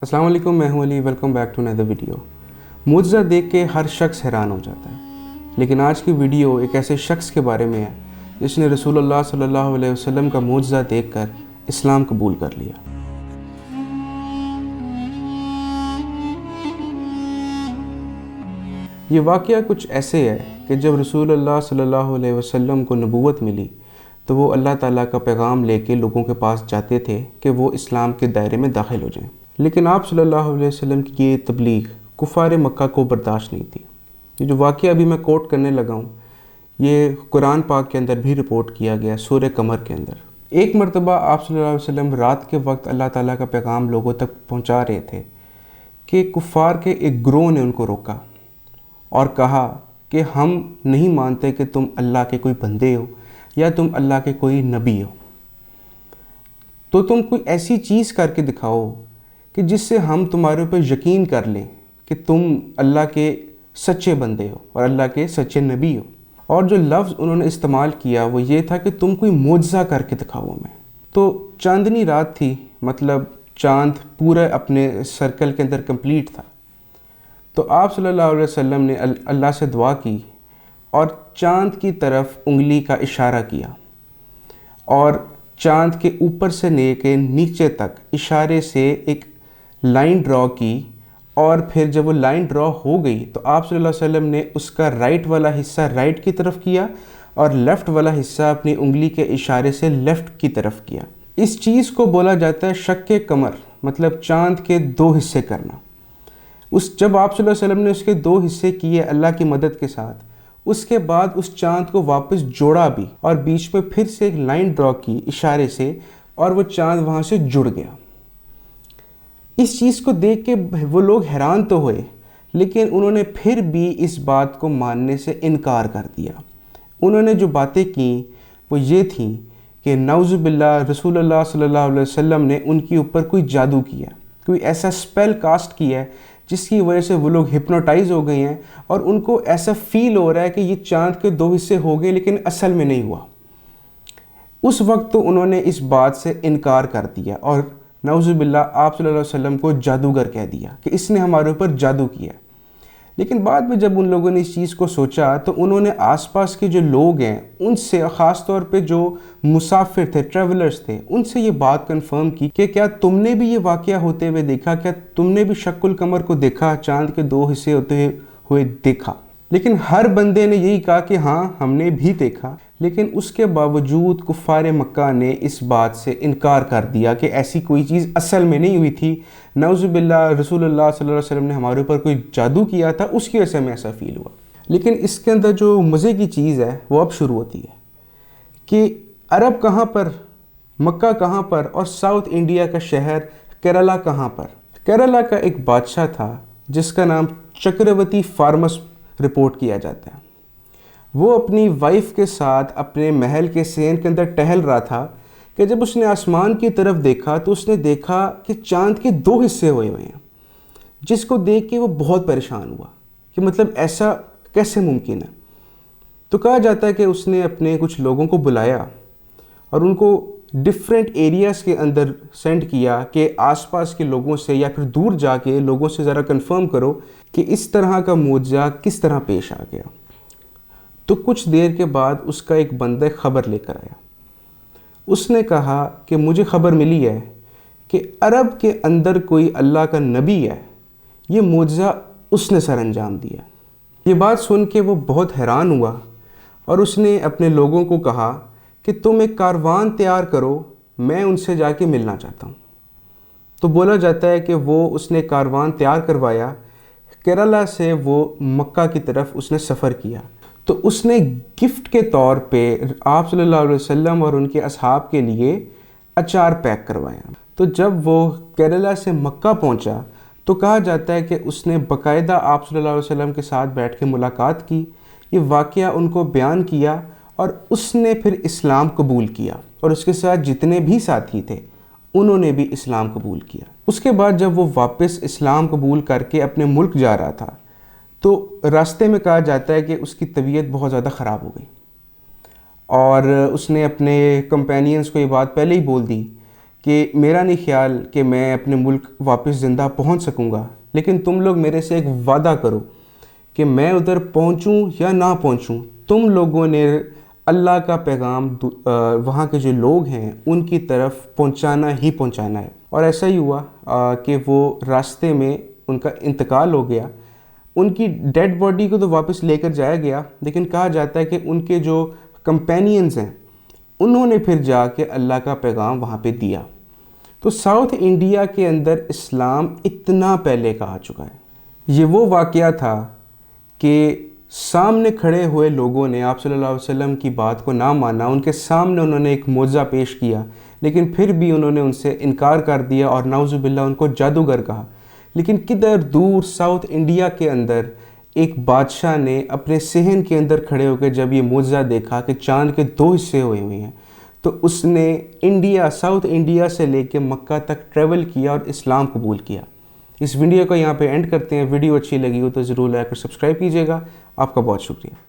السلام علیکم، میں ہوں Ali. Welcome back to another video. معجزہ دیکھ کے ہر شخص حیران ہو جاتا ہے، لیکن آج کی ویڈیو ایک ایسے شخص کے بارے میں ہے جس نے رسول اللہ صلی اللہ علیہ وسلم کا معجزہ دیکھ کر اسلام قبول کر لیا. یہ واقعہ کچھ ایسے ہے کہ جب رسول اللہ صلی اللہ علیہ وسلم کو نبوت ملی تو وہ اللہ تعالیٰ کا پیغام لے کے لوگوں کے پاس جاتے تھے کہ وہ اسلام کے دائرے میں داخل ہو جائیں، لیکن آپ صلی اللہ علیہ وسلم کی یہ تبلیغ کفار مکہ کو برداشت نہیں تھی. یہ جو واقعہ ابھی میں کوٹ کرنے لگا ہوں یہ قرآن پاک کے اندر بھی رپورٹ کیا گیا سورہ قمر کے اندر. ایک مرتبہ آپ صلی اللہ علیہ وسلم رات کے وقت اللہ تعالیٰ کا پیغام لوگوں تک پہنچا رہے تھے کہ کفار کے ایک گروہ نے ان کو روکا اور کہا کہ ہم نہیں مانتے کہ تم اللہ کے کوئی بندے ہو یا تم اللہ کے کوئی نبی ہو، تو تم کوئی ایسی چیز کر کے دکھاؤ کہ جس سے ہم تمہارے اوپر یقین کر لیں کہ تم اللہ کے سچے بندے ہو اور اللہ کے سچے نبی ہو. اور جو لفظ انہوں نے استعمال کیا وہ یہ تھا کہ تم کوئی معجزہ کر کے دکھاؤ ہمیں. تو چاندنی رات تھی، مطلب چاند پورا اپنے سرکل کے اندر کمپلیٹ تھا. تو آپ صلی اللہ علیہ وسلم نے اللہ سے دعا کی اور چاند کی طرف انگلی کا اشارہ کیا اور چاند کے اوپر سے لے کے نیچے تک اشارے سے ایک لائن ڈرا کی، اور پھر جب وہ لائن ڈرا ہو گئی تو آپ صلی اللہ علیہ وسلم نے اس کا رائٹ والا حصہ رائٹ کی طرف کیا اور لیفٹ والا حصہ اپنی انگلی کے اشارے سے لیفٹ کی طرف کیا. اس چیز کو بولا جاتا ہے شق قمر، مطلب چاند کے دو حصے کرنا. جب آپ صلی اللہ علیہ وسلم نے اس کے دو حصے کیے اللہ کی مدد کے ساتھ، اس کے بعد اس چاند کو واپس جوڑا بھی اور بیچ میں پھر سے ایک لائن ڈرا کی اشارے سے، اور وہ چاند وہاں سے جڑ گیا. اس چیز کو دیکھ کے وہ لوگ حیران تو ہوئے، لیکن انہوں نے پھر بھی اس بات کو ماننے سے انکار کر دیا. انہوں نے جو باتیں کیں وہ یہ تھیں کہ نعوذ باللہ رسول اللہ صلی اللہ علیہ وسلم نے ان کے اوپر کوئی جادو کیا، کوئی ایسا اسپیل کاسٹ کیا ہے جس کی وجہ سے وہ لوگ ہپنوٹائز ہو گئے ہیں اور ان کو ایسا فیل ہو رہا ہے کہ یہ چاند کے دو حصے ہو گئے لیکن اصل میں نہیں ہوا. اس وقت تو انہوں نے اس بات سے انکار کر دیا اور نعوذ باللہ آپ صلی اللہ علیہ وسلم کو جادوگر کہہ دیا کہ اس نے ہمارے اوپر جادو کیا. لیکن بعد میں جب ان لوگوں نے اس چیز کو سوچا تو انہوں نے آس پاس کے جو لوگ ہیں ان سے، خاص طور پہ جو مسافر تھے، ٹریولرز تھے، ان سے یہ بات کنفرم کی کہ کیا تم نے بھی یہ واقعہ ہوتے ہوئے دیکھا، کیا تم نے بھی شق القمر کو دیکھا، چاند کے دو حصے ہوتے ہوئے دیکھا. لیکن ہر بندے نے یہی کہا کہ ہاں ہم نے بھی دیکھا. لیکن اس کے باوجود کفار مکہ نے اس بات سے انکار کر دیا کہ ایسی کوئی چیز اصل میں نہیں ہوئی تھی. نعوذ باللہ رسول اللہ صلی اللہ علیہ وسلم نے ہمارے اوپر کوئی جادو کیا تھا، اس کی وجہ سے ہمیں ایسا فیل ہوا. لیکن اس کے اندر جو مزے کی چیز ہے وہ اب شروع ہوتی ہے کہ عرب کہاں پر، مکہ کہاں پر، اور ساؤتھ انڈیا کا شہر کیرلا کہاں پر. کیرلا کا ایک بادشاہ تھا جس کا نام چکرورتی فارمس رپورٹ کیا جاتا ہے. وہ اپنی وائف کے ساتھ اپنے محل کے سین کے اندر ٹہل رہا تھا کہ جب اس نے آسمان کی طرف دیکھا تو اس نے دیکھا کہ چاند کے دو حصے ہوئے ہیں، جس کو دیکھ کے وہ بہت پریشان ہوا کہ مطلب ایسا کیسے ممکن ہے. تو کہا جاتا ہے کہ اس نے اپنے کچھ لوگوں کو بلایا اور ان کو ڈفرینٹ ایریاز کے اندر سینڈ کیا کہ آس پاس کے لوگوں سے یا پھر دور جا کے لوگوں سے ذرا کنفرم کرو کہ اس طرح کا معجزہ کس طرح پیش آ گیا. تو کچھ دیر کے بعد اس کا ایک بندہ خبر لے کر آیا. اس نے کہا کہ مجھے خبر ملی ہے کہ عرب کے اندر کوئی اللہ کا نبی ہے، یہ معجزہ اس نے سر انجام دیا. یہ بات سن کے وہ بہت حیران ہوا اور اس نے اپنے لوگوں کو کہا کہ تم ایک کاروان تیار کرو، میں ان سے جا کے ملنا چاہتا ہوں. تو بولا جاتا ہے کہ اس نے کاروان تیار کروایا. کیرلا سے وہ مکہ کی طرف اس نے سفر کیا. تو اس نے گفٹ کے طور پہ آپ صلی اللہ علیہ وسلم اور ان کے اصحاب کے لیے اچار پیک کروایا. تو جب وہ کیرلا سے مکہ پہنچا تو کہا جاتا ہے کہ اس نے باقاعدہ آپ صلی اللہ علیہ وسلم کے ساتھ بیٹھ کے ملاقات کی، یہ واقعہ ان کو بیان کیا اور اس نے پھر اسلام قبول کیا اور اس کے ساتھ جتنے بھی ساتھی تھے انہوں نے بھی اسلام قبول کیا. اس کے بعد جب وہ واپس اسلام قبول کر کے اپنے ملک جا رہا تھا تو راستے میں کہا جاتا ہے کہ اس کی طبیعت بہت زیادہ خراب ہو گئی اور اس نے اپنے کمپینینز کو یہ بات پہلے ہی بول دی کہ میرا نہیں خیال کہ میں اپنے ملک واپس زندہ پہنچ سکوں گا، لیکن تم لوگ میرے سے ایک وعدہ کرو کہ میں ادھر پہنچوں یا نہ پہنچوں، تم لوگوں نے اللہ کا پیغام وہاں کے جو لوگ ہیں ان کی طرف پہنچانا ہی پہنچانا ہے۔ اور ایسا ہی ہوا کہ وہ راستے میں ان کا انتقال ہو گیا۔ ان کی ڈیڈ باڈی کو تو واپس لے کر جایا گیا، لیکن کہا جاتا ہے کہ ان کے جو کمپینینز ہیں انہوں نے پھر جا کے اللہ کا پیغام وہاں پہ دیا۔ تو ساؤتھ انڈیا کے اندر اسلام اتنا پہلے کا آ چکا ہے۔ یہ وہ واقعہ تھا کہ سامنے کھڑے ہوئے لوگوں نے آپ صلی اللہ علیہ وسلم کی بات کو نہ مانا، ان کے سامنے انہوں نے ایک معجزہ پیش کیا، لیکن پھر بھی انہوں نے ان سے انکار کر دیا اور نعوذ باللہ ان کو جادوگر کہا۔ لیکن کدھر دور ساؤتھ انڈیا کے اندر ایک بادشاہ نے اپنے صحن کے اندر کھڑے ہو کے جب یہ معجزہ دیکھا کہ چاند کے 2 حصے ہوئے ہوئے ہیں، تو اس نے ساؤتھ انڈیا سے لے کے مکہ تک ٹریول کیا اور اسلام قبول کیا۔ اس ویڈیو کو یہاں پہ اینڈ کرتے ہیں۔ ویڈیو اچھی لگی ہو تو ضرور لائک اور سبسکرائب کیجیے گا۔ آپ کا بہت شکریہ۔